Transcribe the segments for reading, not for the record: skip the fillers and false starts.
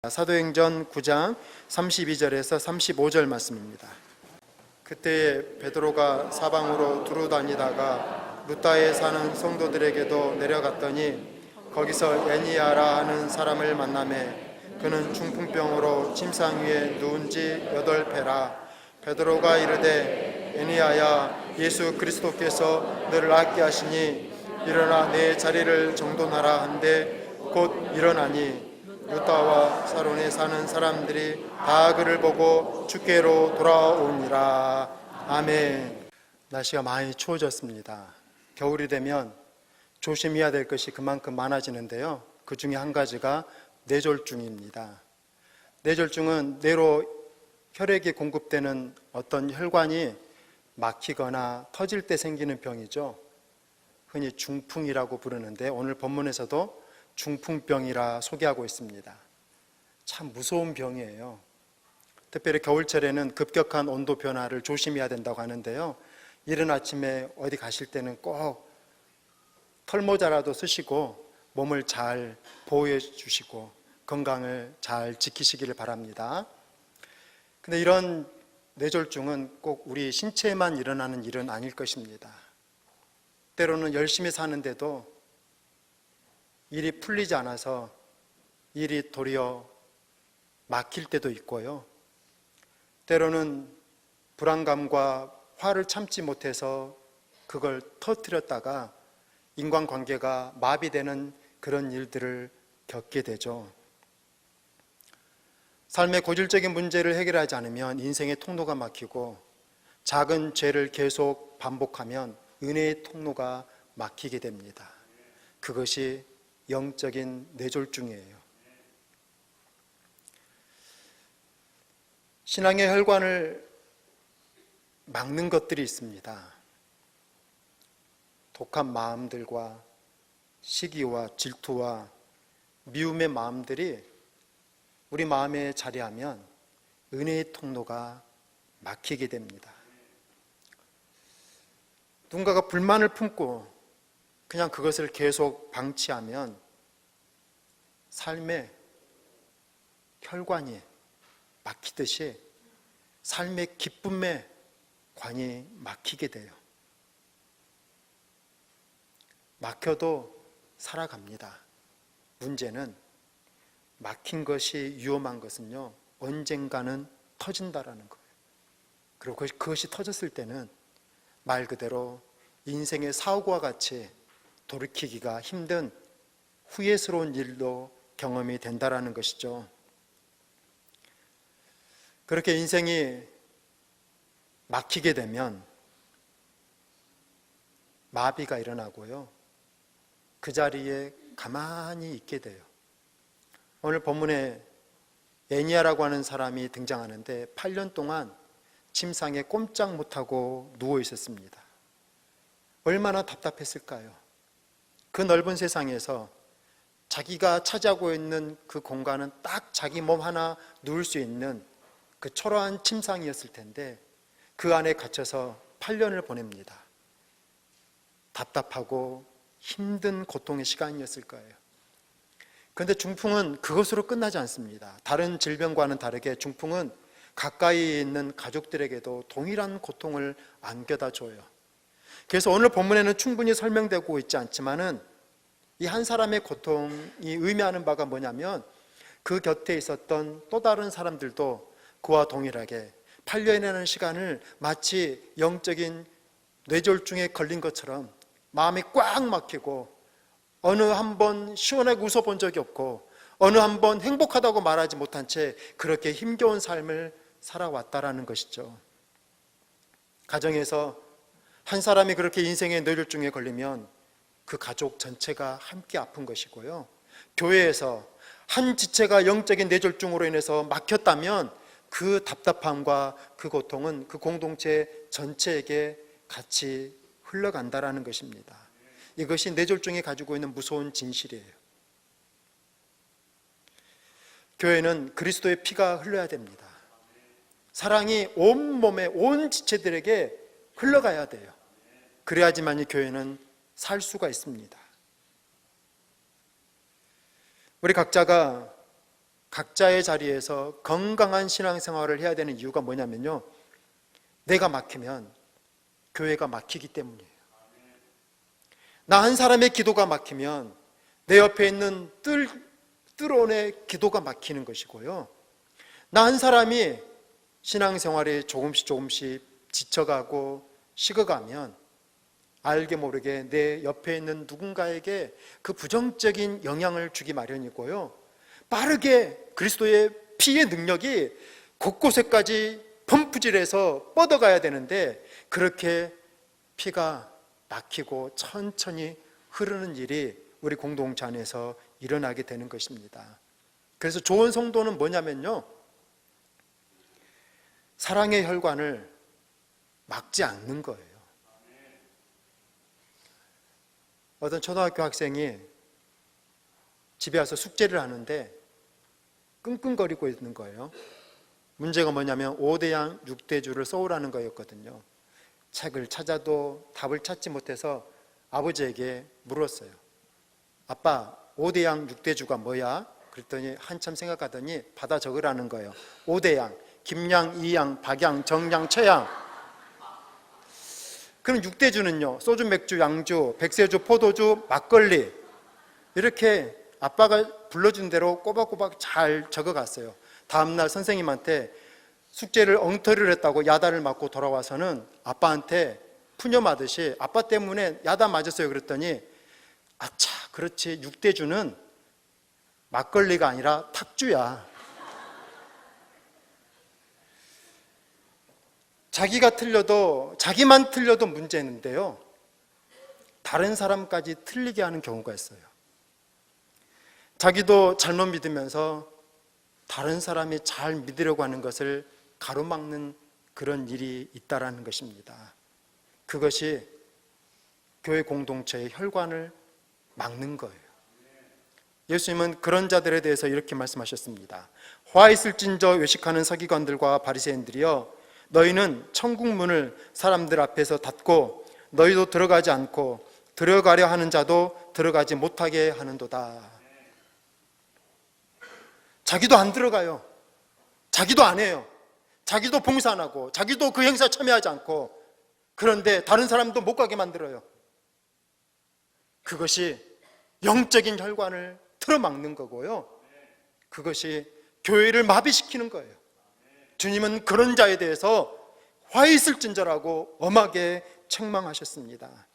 사도행전 9장 32절에서 35절 말씀입니다. 그때 베드로가 사방으로 두루 다니다가 루다에 사는 성도들에게도 내려갔더니 거기서 에니야라 하는 사람을 만나매 그는 중풍병으로 침상 위에 누운 지 8배라. 베드로가 이르되 에니야야, 예수 그리스도께서 너를 낫게 하시니 일어나 내 자리를 정돈하라 한데 곧 일어나니 루다와 사론에 사는 사람들이 다 그를 보고 주께로 돌아오니라. 아멘. 날씨가 많이 추워졌습니다. 겨울이 되면 조심해야 될 것이 그만큼 많아지는데요, 그 중에 한 가지가 뇌졸중입니다. 뇌졸중은 뇌로 혈액이 공급되는 어떤 혈관이 막히거나 터질 때 생기는 병이죠. 흔히 중풍이라고 부르는데 오늘 본문에서도 중풍병이라 소개하고 있습니다. 참 무서운 병이에요. 특별히 겨울철에는 급격한 온도 변화를 조심해야 된다고 하는데요, 이른 아침에 어디 가실 때는 꼭 털모자라도 쓰시고 몸을 잘 보호해 주시고 건강을 잘 지키시기를 바랍니다. 근데 이런 뇌졸중은 꼭 우리 신체에만 일어나는 일은 아닐 것입니다. 때로는 열심히 사는데도 일이 풀리지 않아서 일이 도리어 막힐 때도 있고요, 때로는 불안감과 화를 참지 못해서 그걸 터뜨렸다가 인간관계가 마비되는 그런 일들을 겪게 되죠. 삶의 고질적인 문제를 해결하지 않으면 인생의 통로가 막히고, 작은 죄를 계속 반복하면 은혜의 통로가 막히게 됩니다. 그것이 영적인 뇌졸중이에요. 신앙의 혈관을 막는 것들이 있습니다. 독한 마음들과 시기와 질투와 미움의 마음들이 우리 마음에 자리하면 은혜의 통로가 막히게 됩니다. 누군가가 불만을 품고 그냥 그것을 계속 방치하면 삶의 혈관이 막히듯이 삶의 기쁨의 관이 막히게 돼요. 막혀도 살아갑니다. 문제는 막힌 것이 위험한 것은요, 언젠가는 터진다라는 거예요. 그리고 그것이 터졌을 때는 말 그대로 인생의 사고와 같이 돌이키기가 힘든 후회스러운 일도 경험이 된다라는 것이죠. 그렇게 인생이 막히게 되면 마비가 일어나고요, 그 자리에 가만히 있게 돼요. 오늘 본문에 에니야라고 하는 사람이 등장하는데 8년 동안 침상에 꼼짝 못하고 누워 있었습니다. 얼마나 답답했을까요? 그 넓은 세상에서 자기가 차지하고 있는 그 공간은 딱 자기 몸 하나 누울 수 있는 그 초라한 침상이었을 텐데 그 안에 갇혀서 8년을 보냅니다. 답답하고 힘든 고통의 시간이었을 거예요. 그런데 중풍은 그것으로 끝나지 않습니다. 다른 질병과는 다르게 중풍은 가까이 있는 가족들에게도 동일한 고통을 안겨다 줘요. 그래서 오늘 본문에는 충분히 설명되고 있지 않지만은 이 한 사람의 고통이 의미하는 바가 뭐냐면 그 곁에 있었던 또 다른 사람들도 그와 동일하게 8년이라는 시간을 마치 영적인 뇌졸중에 걸린 것처럼 마음이 꽉 막히고 어느 한 번 시원하게 웃어본 적이 없고 어느 한 번 행복하다고 말하지 못한 채 그렇게 힘겨운 삶을 살아왔다라는 것이죠. 가정에서 한 사람이 그렇게 인생의 뇌졸중에 걸리면 그 가족 전체가 함께 아픈 것이고요, 교회에서 한 지체가 영적인 뇌졸중으로 인해서 막혔다면 그 답답함과 그 고통은 그 공동체 전체에게 같이 흘러간다라는 것입니다. 이것이 뇌졸중이 가지고 있는 무서운 진실이에요. 교회는 그리스도의 피가 흘러야 됩니다. 사랑이 온 몸에 온 지체들에게 흘러가야 돼요. 그래야지만 이 교회는 살 수가 있습니다. 우리 각자가 각자의 자리에서 건강한 신앙생활을 해야 되는 이유가 뭐냐면요, 내가 막히면 교회가 막히기 때문이에요. 나 한 사람의 기도가 막히면 내 옆에 있는 뜰온의 기도가 막히는 것이고요, 나 한 사람이 신앙생활에 조금씩 지쳐가고 식어가면 알게 모르게 내 옆에 있는 누군가에게 그 부정적인 영향을 주기 마련이고요, 빠르게 그리스도의 피의 능력이 곳곳에까지 펌프질해서 뻗어가야 되는데 그렇게 피가 막히고 천천히 흐르는 일이 우리 공동체 안에서 일어나게 되는 것입니다. 그래서 좋은 성도는 뭐냐면요, 사랑의 혈관을 막지 않는 거예요. 어떤 초등학교 학생이 집에 와서 숙제를 하는데 끙끙거리고 있는 거예요. 문제가 뭐냐면 5대양 6대주를 써오라는 거였거든요. 책을 찾아도 답을 찾지 못해서 아버지에게 물었어요. 아빠, 5대양 6대주가 뭐야? 그랬더니 한참 생각하더니 받아 적으라는 거예요. 5대양, 김양, 이양, 박양, 정양, 최양. 그럼 6대주는요, 소주, 맥주, 양주, 백세주, 포도주, 막걸리, 이렇게 아빠가 불러준 대로 꼬박꼬박 잘 적어갔어요. 다음날 선생님한테 숙제를 엉터리를 했다고 야단을 맞고 돌아와서는 아빠한테 푸념하듯이 아빠 때문에 야단 맞았어요 그랬더니, 아차, 그렇지, 6대주는 막걸리가 아니라 탁주야. 자기만 틀려도 문제인데요, 다른 사람까지 틀리게 하는 경우가 있어요. 자기도 잘못 믿으면서 다른 사람이 잘 믿으려고 하는 것을 가로막는 그런 일이 있다라는 것입니다. 그것이 교회 공동체의 혈관을 막는 거예요. 예수님은 그런 자들에 대해서 이렇게 말씀하셨습니다. 화 있을진저 외식하는 서기관들과 바리새인들이여, 너희는 천국 문을 사람들 앞에서 닫고 너희도 들어가지 않고 들어가려 하는 자도 들어가지 못하게 하는도다. 자기도 안 들어가요. 자기도 안 해요. 자기도 봉사 안 하고 자기도 그 행사에 참여하지 않고, 그런데 다른 사람도 못 가게 만들어요. 그것이 영적인 혈관을 틀어막는 거고요, 그것이 교회를 마비시키는 거예요. 주님은 그런 자에 대해서 화 있을진저라고 엄하게 책망하셨습니다.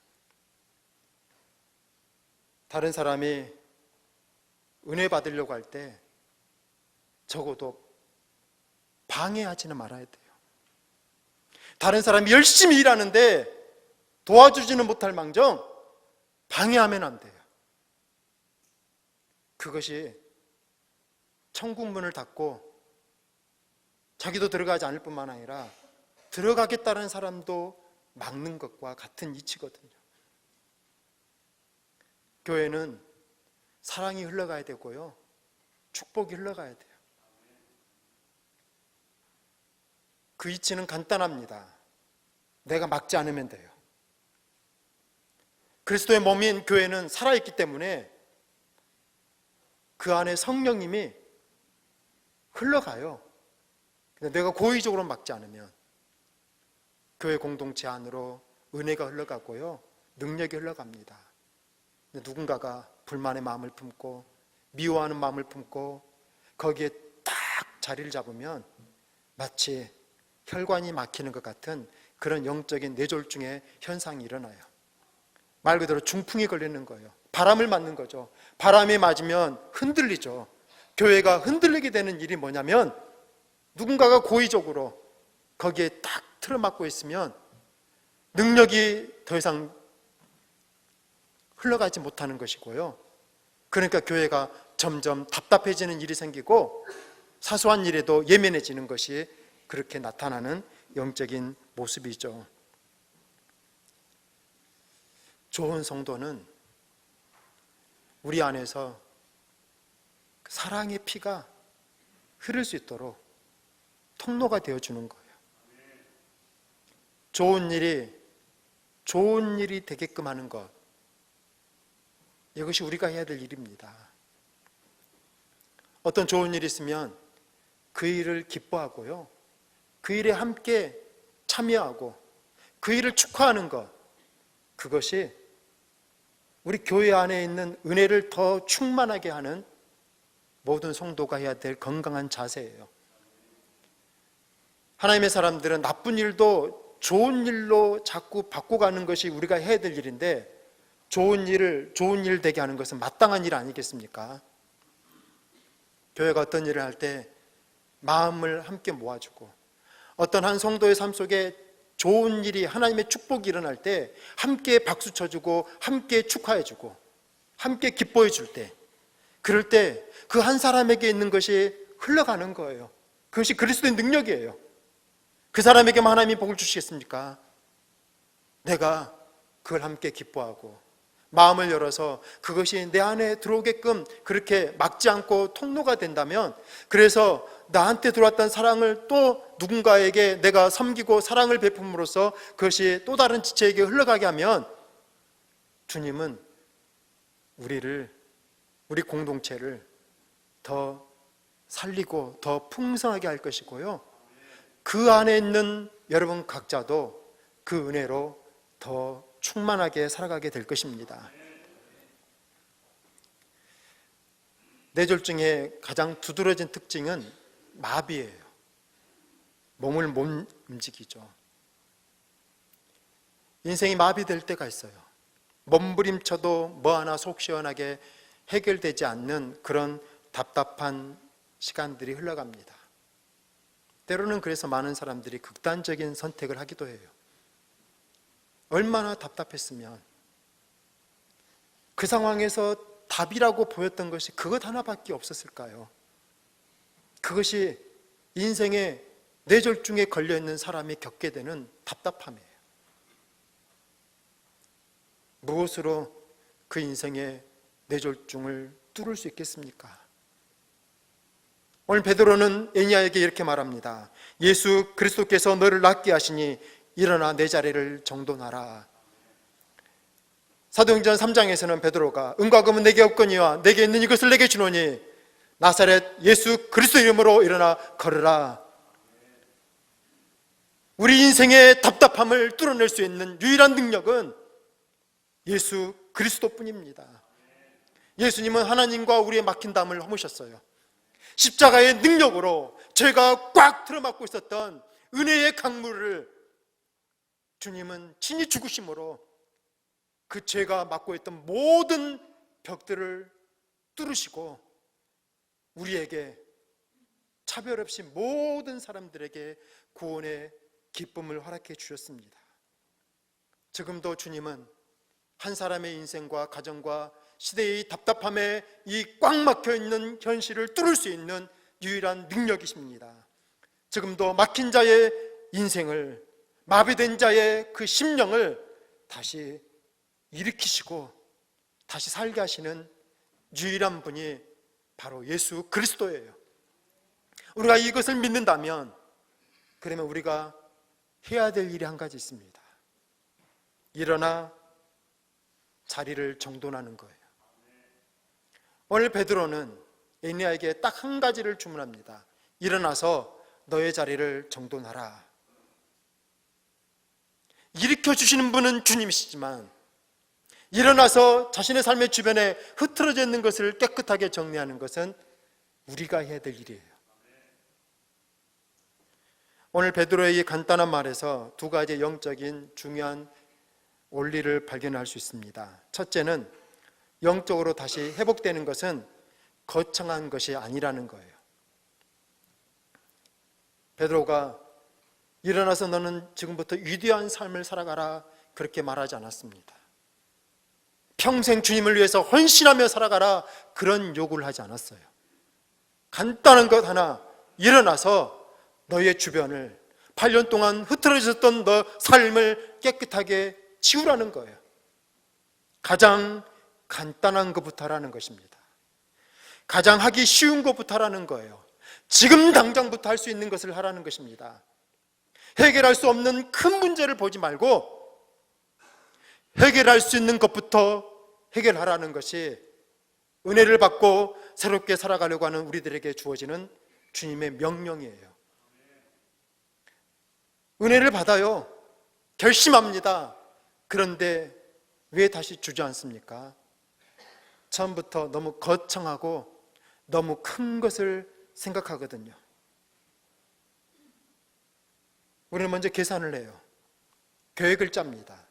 다른 사람이 은혜 받으려고 할 때 적어도 방해하지는 말아야 돼요. 다른 사람이 열심히 일하는데 도와주지는 못할 망정 방해하면 안 돼요. 그것이 천국 문을 닫고 자기도 들어가지 않을 뿐만 아니라 들어가겠다는 사람도 막는 것과 같은 이치거든요. 교회는 사랑이 흘러가야 되고요, 축복이 흘러가야 돼요. 그 이치는 간단합니다. 내가 막지 않으면 돼요. 그리스도의 몸인 교회는 살아있기 때문에 그 안에 성령님이 흘러가요. 근데 내가 고의적으로 막지 않으면 교회 공동체 안으로 은혜가 흘러가고요, 능력이 흘러갑니다. 근데 누군가가 불만의 마음을 품고 미워하는 마음을 품고 거기에 딱 자리를 잡으면 마치 혈관이 막히는 것 같은 그런 영적인 뇌졸중의 현상이 일어나요. 말 그대로 중풍이 걸리는 거예요. 바람을 맞는 거죠. 바람이 맞으면 흔들리죠. 교회가 흔들리게 되는 일이 뭐냐면, 누군가가 고의적으로 거기에 딱 틀어막고 있으면 능력이 더 이상 흘러가지 못하는 것이고요, 그러니까 교회가 점점 답답해지는 일이 생기고 사소한 일에도 예민해지는 것이 그렇게 나타나는 영적인 모습이죠. 좋은 성도는 우리 안에서 사랑의 피가 흐를 수 있도록 통로가 되어주는 거예요. 좋은 일이 되게끔 하는 것, 이것이 우리가 해야 될 일입니다. 어떤 좋은 일이 있으면 그 일을 기뻐하고요, 그 일에 함께 참여하고 그 일을 축하하는 것, 그것이 우리 교회 안에 있는 은혜를 더 충만하게 하는 모든 성도가 해야 될 건강한 자세예요. 하나님의 사람들은 나쁜 일도 좋은 일로 자꾸 바꿔가는 것이 우리가 해야 될 일인데, 좋은 일 되게 하는 것은 마땅한 일 아니겠습니까? 교회가 어떤 일을 할 때 마음을 함께 모아주고, 어떤 한 성도의 삶 속에 좋은 일이, 하나님의 축복이 일어날 때 함께 박수 쳐주고 함께 축하해주고 함께 기뻐해 줄 때, 그럴 때 그 한 사람에게 있는 것이 흘러가는 거예요. 그것이 그리스도의 능력이에요. 그 사람에게만 하나님이 복을 주시겠습니까? 내가 그걸 함께 기뻐하고 마음을 열어서 그것이 내 안에 들어오게끔 그렇게 막지 않고 통로가 된다면, 그래서 나한테 들어왔던 사랑을 또 누군가에게 내가 섬기고 사랑을 베품으로써 그것이 또 다른 지체에게 흘러가게 하면, 주님은 우리 공동체를 더 살리고 더 풍성하게 할 것이고요, 그 안에 있는 여러분 각자도 그 은혜로 더 충만하게 살아가게 될 것입니다. 뇌졸중의 가장 두드러진 특징은 마비예요. 몸을 못 움직이죠. 인생이 마비될 때가 있어요. 몸부림쳐도 뭐 하나 속 시원하게 해결되지 않는 그런 답답한 시간들이 흘러갑니다. 때로는 그래서 많은 사람들이 극단적인 선택을 하기도 해요. 얼마나 답답했으면, 그 상황에서 답이라고 보였던 것이 그것 하나밖에 없었을까요? 그것이 인생의 뇌졸중에 걸려있는 사람이 겪게 되는 답답함이에요. 무엇으로 그 인생의 뇌졸중을 뚫을 수 있겠습니까? 오늘 베드로는 에니야에게 이렇게 말합니다. 예수 그리스도께서 너를 낫게 하시니 일어나 내 자리를 정돈하라. 사도행전 3장에서는 베드로가 은과 금은 내게 없거니와 내게 있는 이것을 내게 주노니 나사렛 예수 그리스도 이름으로 일어나 걸으라. 우리 인생의 답답함을 뚫어낼 수 있는 유일한 능력은 예수 그리스도뿐입니다. 예수님은 하나님과 우리의 막힌 담을 허무셨어요. 십자가의 능력으로 죄가 꽉 틀어막고 있었던 은혜의 강물을 주님은 친히 죽으심으로 그 죄가 막고 있던 모든 벽들을 뚫으시고 우리에게 차별 없이 모든 사람들에게 구원의 기쁨을 허락해 주셨습니다. 지금도 주님은 한 사람의 인생과 가정과 시대의 답답함에 이 꽉 막혀 있는 현실을 뚫을 수 있는 유일한 능력이십니다. 지금도 막힌 자의 인생을, 마비된 자의 그 심령을 다시 일으키시고 다시 살게 하시는 유일한 분이 바로 예수 그리스도예요. 우리가 이것을 믿는다면, 그러면 우리가 해야 될 일이 한 가지 있습니다. 일어나 자리를 정돈하는 거예요. 오늘 베드로는 에니야에게 딱 한 가지를 주문합니다. 일어나서 너의 자리를 정돈하라. 일으켜 주시는 분은 주님이시지만 일어나서 자신의 삶의 주변에 흐트러져 있는 것을 깨끗하게 정리하는 것은 우리가 해야 될 일이에요. 오늘 베드로의 이 간단한 말에서 두 가지 영적인 중요한 원리를 발견할 수 있습니다. 첫째는 영적으로 다시 회복되는 것은 거창한 것이 아니라는 거예요. 베드로가 일어나서 너는 지금부터 위대한 삶을 살아가라 그렇게 말하지 않았습니다. 평생 주님을 위해서 헌신하며 살아가라 그런 요구를 하지 않았어요. 간단한 것 하나, 일어나서 너의 주변을 8년 동안 흐트러졌던 너 삶을 깨끗하게 치우라는 거예요. 가장 간단한 것부터 하라는 것입니다. 가장 하기 쉬운 것부터 하라는 거예요. 지금 당장부터 할 수 있는 것을 하라는 것입니다. 해결할 수 없는 큰 문제를 보지 말고 해결할 수 있는 것부터 해결하라는 것이 은혜를 받고 새롭게 살아가려고 하는 우리들에게 주어지는 주님의 명령이에요. 은혜를 받아요. 결심합니다. 그런데 왜 다시 주저앉습니까? 처음부터 너무 거창하고 너무 큰 것을 생각하거든요. 우리는 먼저 계산을 해요. 계획을 짭니다.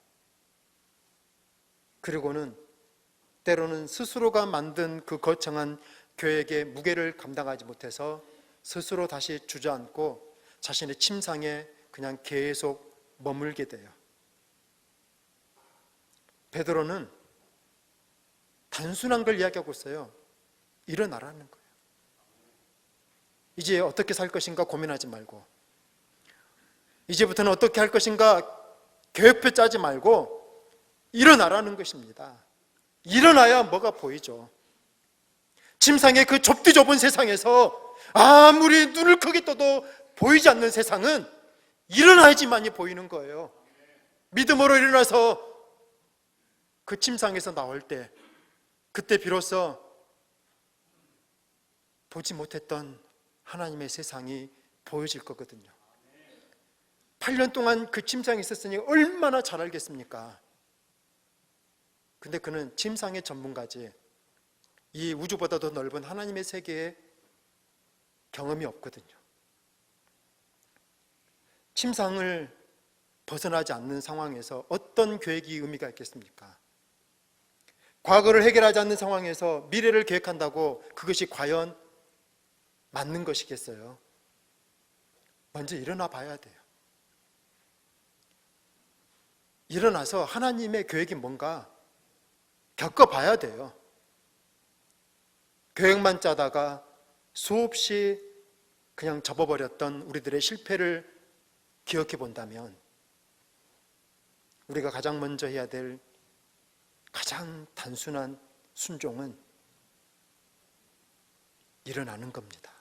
그리고는 때로는 스스로가 만든 그 거창한 계획의 무게를 감당하지 못해서 스스로 다시 주저앉고 자신의 침상에 그냥 계속 머물게 돼요. 베드로는 단순한 걸 이야기하고 있어요. 일어나라는 거예요. 이제 어떻게 살 것인가 고민하지 말고, 이제부터는 어떻게 할 것인가 계획표 짜지 말고 일어나라는 것입니다. 일어나야 뭐가 보이죠. 침상의 그 좁디 좁은 세상에서 아무리 눈을 크게 떠도 보이지 않는 세상은 일어나야지만이 보이는 거예요. 믿음으로 일어나서 그 침상에서 나올 때, 그때 비로소 보지 못했던 하나님의 세상이 보여질 거거든요. 8년 동안 그 침상에 있었으니 얼마나 잘 알겠습니까? 근데 그는 침상의 전문가지 이 우주보다 더 넓은 하나님의 세계에 경험이 없거든요. 침상을 벗어나지 않는 상황에서 어떤 계획이 의미가 있겠습니까? 과거를 해결하지 않는 상황에서 미래를 계획한다고 그것이 과연 맞는 것이겠어요? 먼저 일어나 봐야 돼요. 일어나서 하나님의 계획이 뭔가 겪어봐야 돼요. 계획만 짜다가 수없이 그냥 접어버렸던 우리들의 실패를 기억해 본다면 우리가 가장 먼저 해야 될 가장 단순한 순종은 일어나는 겁니다.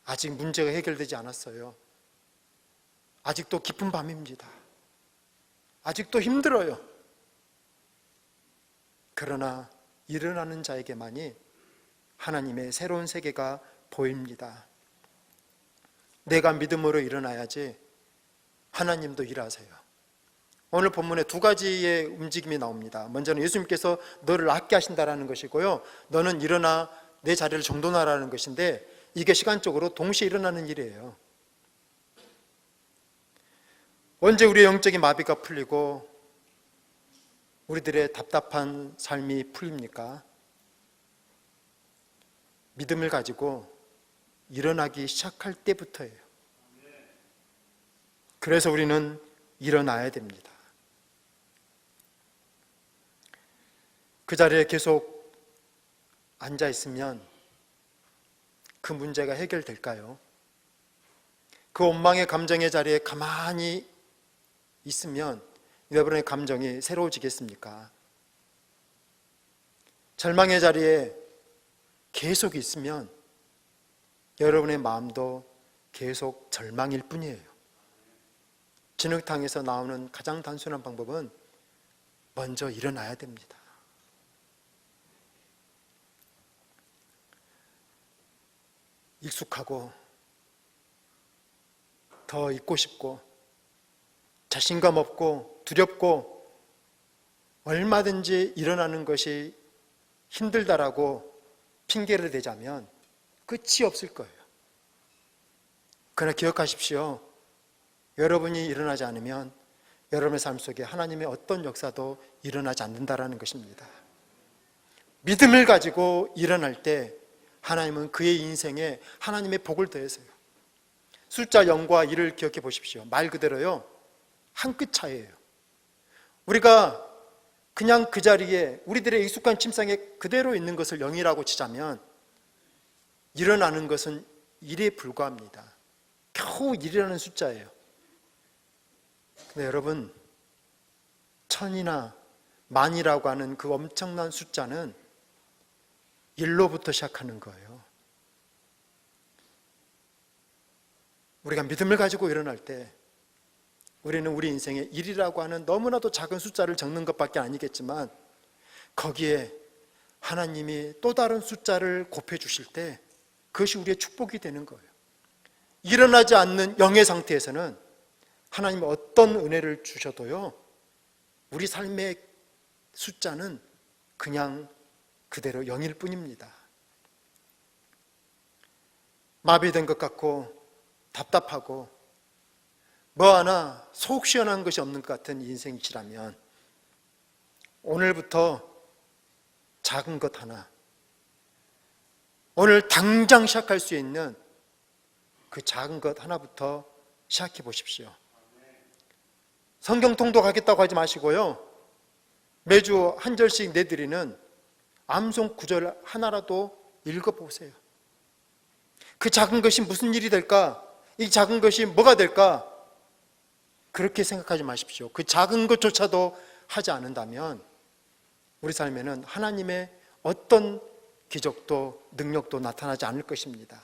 아직 문제가 해결되지 않았어요. 아직도 깊은 밤입니다. 아직도 힘들어요. 그러나 일어나는 자에게만이 하나님의 새로운 세계가 보입니다. 내가 믿음으로 일어나야지 하나님도 일하세요. 오늘 본문에 두 가지의 움직임이 나옵니다. 먼저는 예수님께서 너를 낫게 하신다라는 것이고요, 너는 일어나 내 자리를 정돈하라는 것인데, 이게 시간적으로 동시에 일어나는 일이에요. 언제 우리의 영적인 마비가 풀리고 우리들의 답답한 삶이 풀립니까? 믿음을 가지고 일어나기 시작할 때부터예요. 그래서 우리는 일어나야 됩니다. 그 자리에 계속 앉아 있으면 그 문제가 해결될까요? 그 원망의 감정의 자리에 가만히 있으면 여러분의 감정이 새로워지겠습니까? 절망의 자리에 계속 있으면 여러분의 마음도 계속 절망일 뿐이에요. 진흙탕에서 나오는 가장 단순한 방법은 먼저 일어나야 됩니다. 익숙하고 더 있고 싶고 자신감 없고 두렵고 얼마든지 일어나는 것이 힘들다라고 핑계를 대자면 끝이 없을 거예요. 그러나 기억하십시오. 여러분이 일어나지 않으면 여러분의 삶 속에 하나님의 어떤 역사도 일어나지 않는다라는 것입니다. 믿음을 가지고 일어날 때 하나님은 그의 인생에 하나님의 복을 더해서요. 숫자 0과 1을 기억해 보십시오. 말 그대로요, 한 끗 차이예요. 우리가 그냥 그 자리에 우리들의 익숙한 침상에 그대로 있는 것을 0이라고 치자면 일어나는 것은 1에 불과합니다. 겨우 1이라는 숫자예요. 근데 여러분, 1000이나 만이라고 하는 그 엄청난 숫자는 1로부터 시작하는 거예요. 우리가 믿음을 가지고 일어날 때 우리는 우리 인생에 1이라고 하는 너무나도 작은 숫자를 적는 것밖에 아니겠지만 거기에 하나님이 또 다른 숫자를 곱해 주실 때 그것이 우리의 축복이 되는 거예요. 일어나지 않는 영의 상태에서는 하나님이 어떤 은혜를 주셔도요, 우리 삶의 숫자는 그냥 그대로 0일 뿐입니다. 마비된 것 같고 답답하고 뭐 하나 속 시원한 것이 없는 것 같은 인생이시라면 오늘부터 작은 것 하나, 오늘 당장 시작할 수 있는 그 작은 것 하나부터 시작해 보십시오. 성경 통독하겠다고 하지 마시고요, 매주 한 절씩 내드리는 암송 구절 하나라도 읽어보세요. 그 작은 것이 무슨 일이 될까? 이 작은 것이 뭐가 될까? 그렇게 생각하지 마십시오. 그 작은 것조차도 하지 않는다면 우리 삶에는 하나님의 어떤 기적도 능력도 나타나지 않을 것입니다.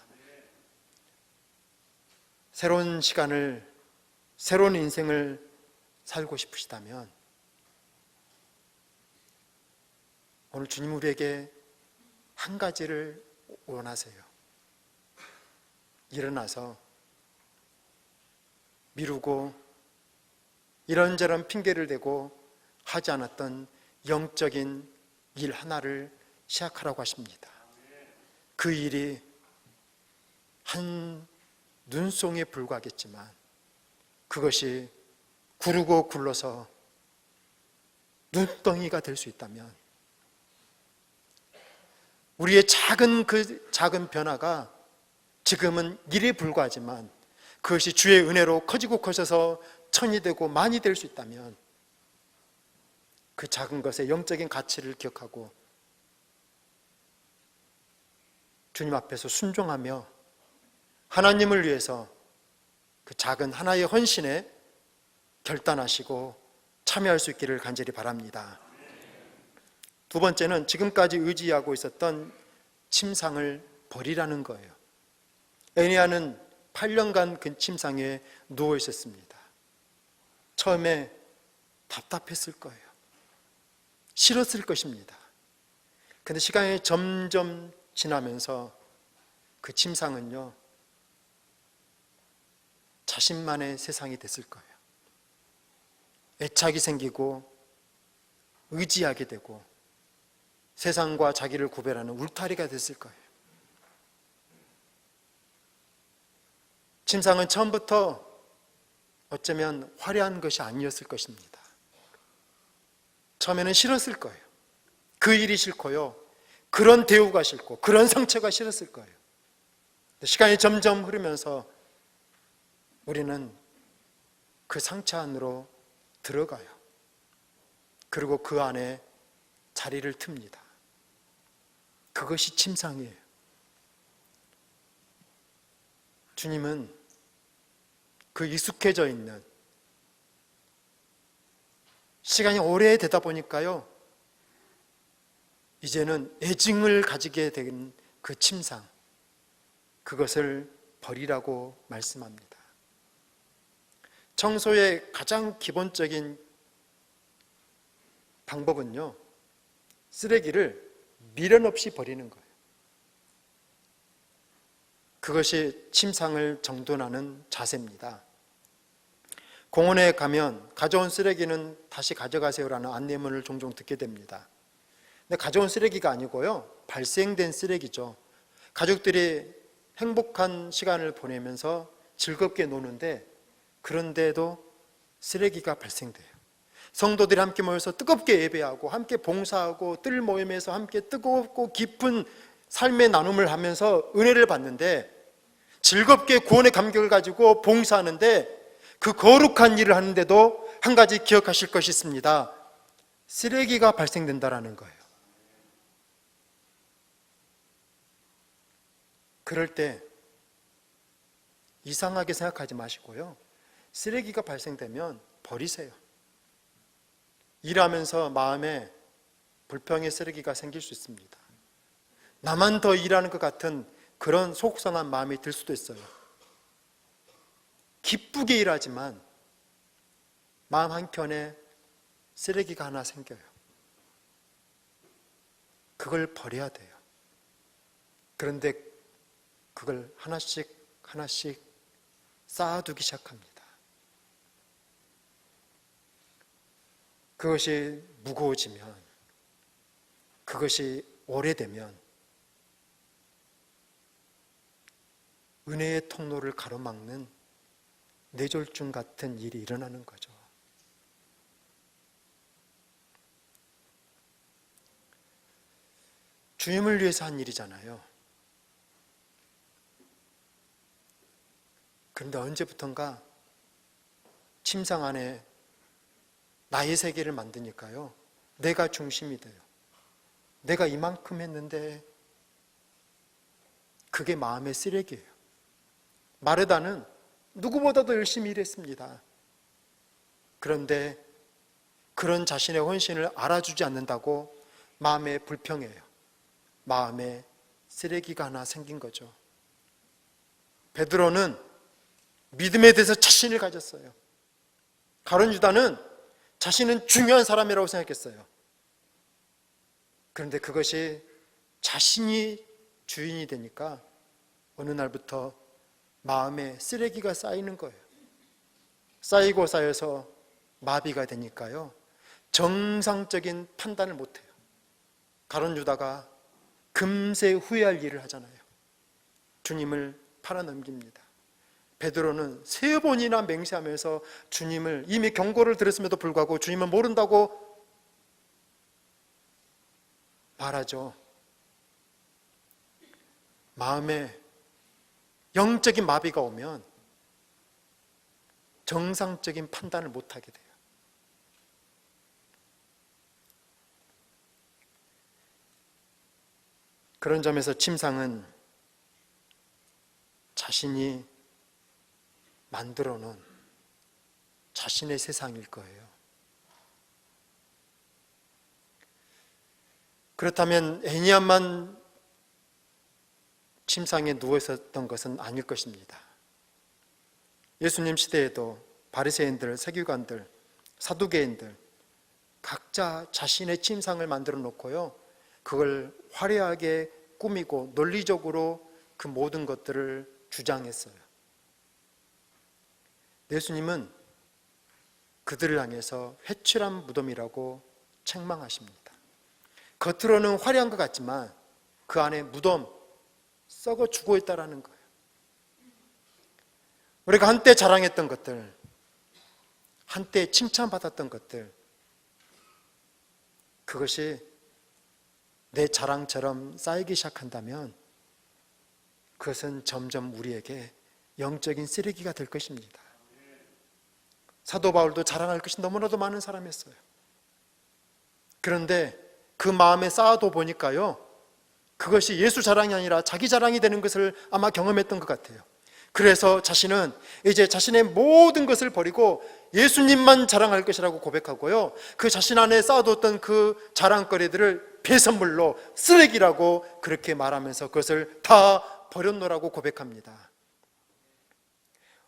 새로운 시간을, 새로운 인생을 살고 싶으시다면 오늘 주님 우리에게 한 가지를 원하세요. 일어나서 미루고 이런저런 핑계를 대고 하지 않았던 영적인 일 하나를 시작하라고 하십니다. 그 일이 한 눈송이에 불과하겠지만 그것이 구르고 굴러서 눈덩이가 될 수 있다면 우리의 그 작은 변화가 지금은 일에 불과하지만 그것이 주의 은혜로 커지고 커져서 천이 되고 만이 될 수 있다면 그 작은 것의 영적인 가치를 기억하고 주님 앞에서 순종하며 하나님을 위해서 그 작은 하나의 헌신에 결단하시고 참여할 수 있기를 간절히 바랍니다. 두 번째는 지금까지 의지하고 있었던 침상을 버리라는 거예요. 애니아는 8년간 그 침상에 누워 있었습니다. 처음에 답답했을 거예요. 싫었을 것입니다. 그런데 시간이 점점 지나면서 그 침상은요, 자신만의 세상이 됐을 거예요. 애착이 생기고 의지하게 되고 세상과 자기를 구별하는 울타리가 됐을 거예요. 침상은 처음부터 어쩌면 화려한 것이 아니었을 것입니다. 처음에는 싫었을 거예요. 그 일이 싫고요, 그런 대우가 싫고 그런 상처가 싫었을 거예요. 시간이 점점 흐르면서 우리는 그 상처 안으로 들어가요. 그리고 그 안에 자리를 틉니다. 그것이 침상이에요. 주님은 그 익숙해져 있는, 시간이 오래 되다 보니까요, 이제는 애증을 가지게 된 그 침상, 그것을 버리라고 말씀합니다. 청소의 가장 기본적인 방법은요, 쓰레기를 미련 없이 버리는 거예요. 그것이 침상을 정돈하는 자세입니다. 공원에 가면 가져온 쓰레기는 다시 가져가세요라는 안내문을 종종 듣게 됩니다. 근데 가져온 쓰레기가 아니고요, 발생된 쓰레기죠. 가족들이 행복한 시간을 보내면서 즐겁게 노는데, 그런데도 쓰레기가 발생돼요. 성도들이 함께 모여서 뜨겁게 예배하고 함께 봉사하고 뜰 모임에서 함께 뜨겁고 깊은 삶의 나눔을 하면서 은혜를 받는데, 즐겁게 구원의 감격을 가지고 봉사하는데, 그 거룩한 일을 하는데도 한 가지 기억하실 것이 있습니다. 쓰레기가 발생된다라는 거예요. 그럴 때 이상하게 생각하지 마시고요, 쓰레기가 발생되면 버리세요. 일하면서 마음에 불평의 쓰레기가 생길 수 있습니다. 나만 더 일하는 것 같은 그런 속상한 마음이 들 수도 있어요. 기쁘게 일하지만 마음 한켠에 쓰레기가 하나 생겨요. 그걸 버려야 돼요. 그런데 그걸 하나씩 하나씩 쌓아두기 시작합니다. 그것이 무거워지면, 그것이 오래되면 은혜의 통로를 가로막는 뇌졸중 같은 일이 일어나는 거죠. 주님을 위해서 한 일이잖아요. 그런데 언제부턴가 침상 안에 나의 세계를 만드니까요, 내가 중심이 돼요. 내가 이만큼 했는데 그게 마음의 쓰레기예요. 마르다는 누구보다도 열심히 일했습니다. 그런데 그런 자신의 헌신을 알아주지 않는다고 마음에 불평해요. 마음에 쓰레기가 하나 생긴 거죠. 베드로는 믿음에 대해서 자신을 가졌어요. 가룟 유다는 자신은 중요한 사람이라고 생각했어요. 그런데 그것이 자신이 주인이 되니까 어느 날부터 마음에 쓰레기가 쌓이는 거예요. 쌓이고 쌓여서 마비가 되니까요, 정상적인 판단을 못해요. 가룟 유다가 금세 후회할 일을 하잖아요. 주님을 팔아넘깁니다. 베드로는 3번이나 맹세하면서 주님을, 이미 경고를 들었음에도 불구하고 주님을 모른다고 말하죠. 마음에 영적인 마비가 오면 정상적인 판단을 못하게 돼요. 그런 점에서 침상은 자신이 만들어 놓은 자신의 세상일 거예요. 그렇다면 애니안만 침상에 누워 있었던 것은 아닐 것입니다. 예수님 시대에도 바리새인들, 세교관들, 사두개인들 각자 자신의 침상을 만들어 놓고요, 그걸 화려하게 꾸미고 논리적으로 그 모든 것들을 주장했어요. 예수님은 그들을 향해서 회칠한 무덤이라고 책망하십니다. 겉으로는 화려한 것 같지만 그 안에 무덤, 썩어 죽어 있다라는 거예요. 우리가 한때 자랑했던 것들, 한때 칭찬받았던 것들, 그것이 내 자랑처럼 쌓이기 시작한다면 그것은 점점 우리에게 영적인 쓰레기가 될 것입니다. 사도 바울도 자랑할 것이 너무나도 많은 사람이었어요. 그런데 그 마음에 쌓아둬 보니까요, 그것이 예수 자랑이 아니라 자기 자랑이 되는 것을 아마 경험했던 것 같아요. 그래서 자신은 이제 자신의 모든 것을 버리고 예수님만 자랑할 것이라고 고백하고요, 그 자신 안에 쌓아뒀던 그 자랑거리들을 폐선물로, 쓰레기라고 그렇게 말하면서 그것을 다 버렸노라고 고백합니다.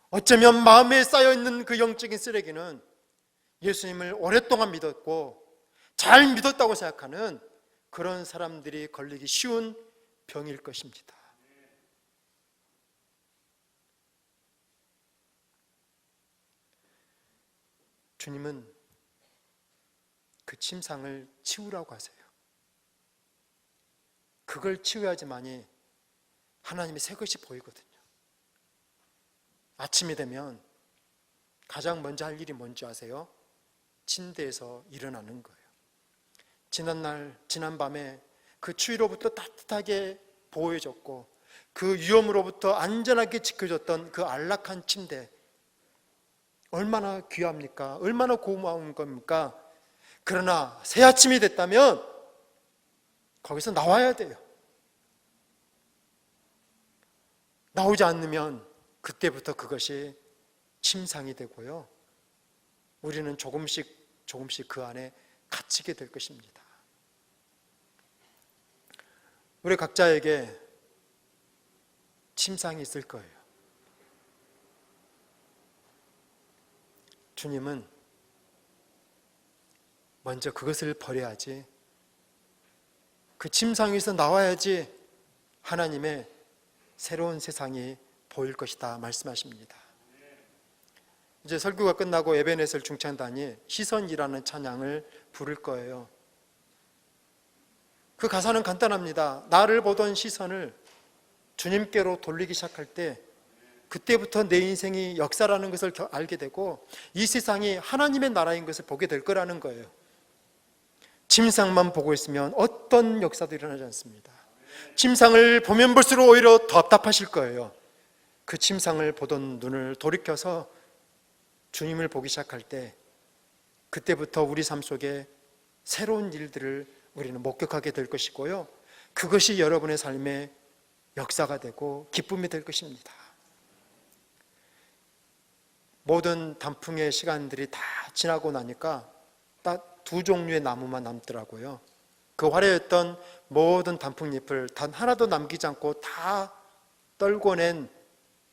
어쩌면 마음에 쌓여있는 그 영적인 쓰레기는 예수님을 오랫동안 믿었고 잘 믿었다고 생각하는 그런 사람들이 걸리기 쉬운 병일 것입니다. 주님은 그 침상을 치우라고 하세요. 그걸 치워야지만이 하나님의 새 것이 보이거든요. 아침이 되면 가장 먼저 할 일이 뭔지 아세요? 침대에서 일어나는 거예요. 지난 밤에 그 추위로부터 따뜻하게 보호해줬고 그 위험으로부터 안전하게 지켜줬던 그 안락한 침대, 얼마나 귀합니까? 얼마나 고마운 겁니까? 그러나 새 아침이 됐다면 거기서 나와야 돼요. 나오지 않으면 그때부터 그것이 침상이 되고요, 우리는 조금씩 그 안에 갇히게 될 것입니다. 우리 각자에게 침상이 있을 거예요. 주님은 먼저 그것을 버려야지 그 침상에서 나와야지 하나님의 새로운 세상이 보일 것이다 말씀하십니다. 이제 설교가 끝나고 에베네셀 중창단이 시선이라는 찬양을 부를 거예요. 그 가사는 간단합니다. 나를 보던 시선을 주님께로 돌리기 시작할 때 그때부터 내 인생이 역사라는 것을 알게 되고 이 세상이 하나님의 나라인 것을 보게 될 거라는 거예요. 침상만 보고 있으면 어떤 역사도 일어나지 않습니다. 침상을 보면 볼수록 오히려 더 답답하실 거예요. 그 침상을 보던 눈을 돌이켜서 주님을 보기 시작할 때 그때부터 우리 삶 속에 새로운 일들을 우리는 목격하게 될 것이고요. 그것이 여러분의 삶의 역사가 되고 기쁨이 될 것입니다. 모든 단풍의 시간들이 다 지나고 나니까 딱 두 종류의 나무만 남더라고요. 그 화려했던 모든 단풍잎을 단 하나도 남기지 않고 다 떨궈낸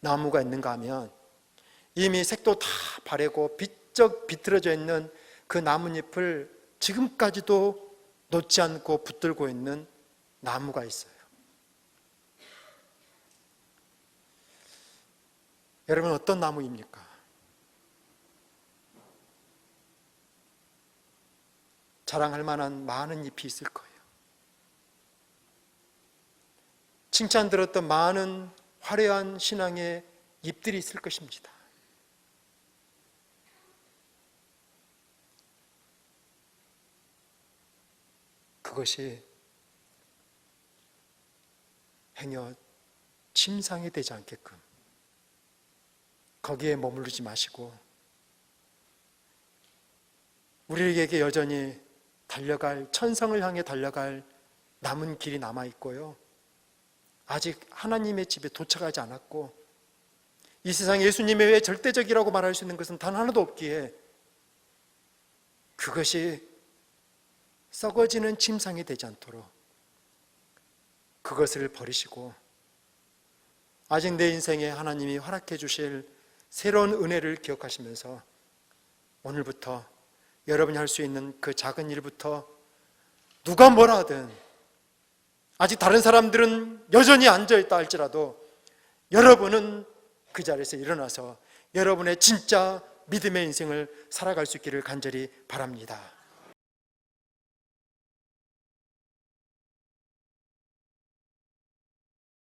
나무가 있는가 하면 이미 색도 다 바래고 비틀어져 있는 그 나뭇잎을 지금까지도 놓지 않고 붙들고 있는 나무가 있어요. 여러분, 어떤 나무입니까? 자랑할 만한 많은 잎이 있을 거예요. 칭찬 들었던 많은 화려한 신앙의 잎들이 있을 것입니다. 그것이 행여 침상이 되지 않게끔 거기에 머무르지 마시고 우리에게 여전히 달려갈, 천성을 향해 달려갈 남은 길이 남아있고요, 아직 하나님의 집에 도착하지 않았고 이 세상에 예수님의 외에 절대적이라고 말할 수 있는 것은 단 하나도 없기에 그것이 썩어지는 침상이 되지 않도록 그것을 버리시고 아직 내 인생에 하나님이 허락해 주실 새로운 은혜를 기억하시면서 오늘부터 여러분이 할 수 있는 그 작은 일부터 누가 뭐라 하든 아직 다른 사람들은 여전히 앉아있다 할지라도 여러분은 그 자리에서 일어나서 여러분의 진짜 믿음의 인생을 살아갈 수 있기를 간절히 바랍니다.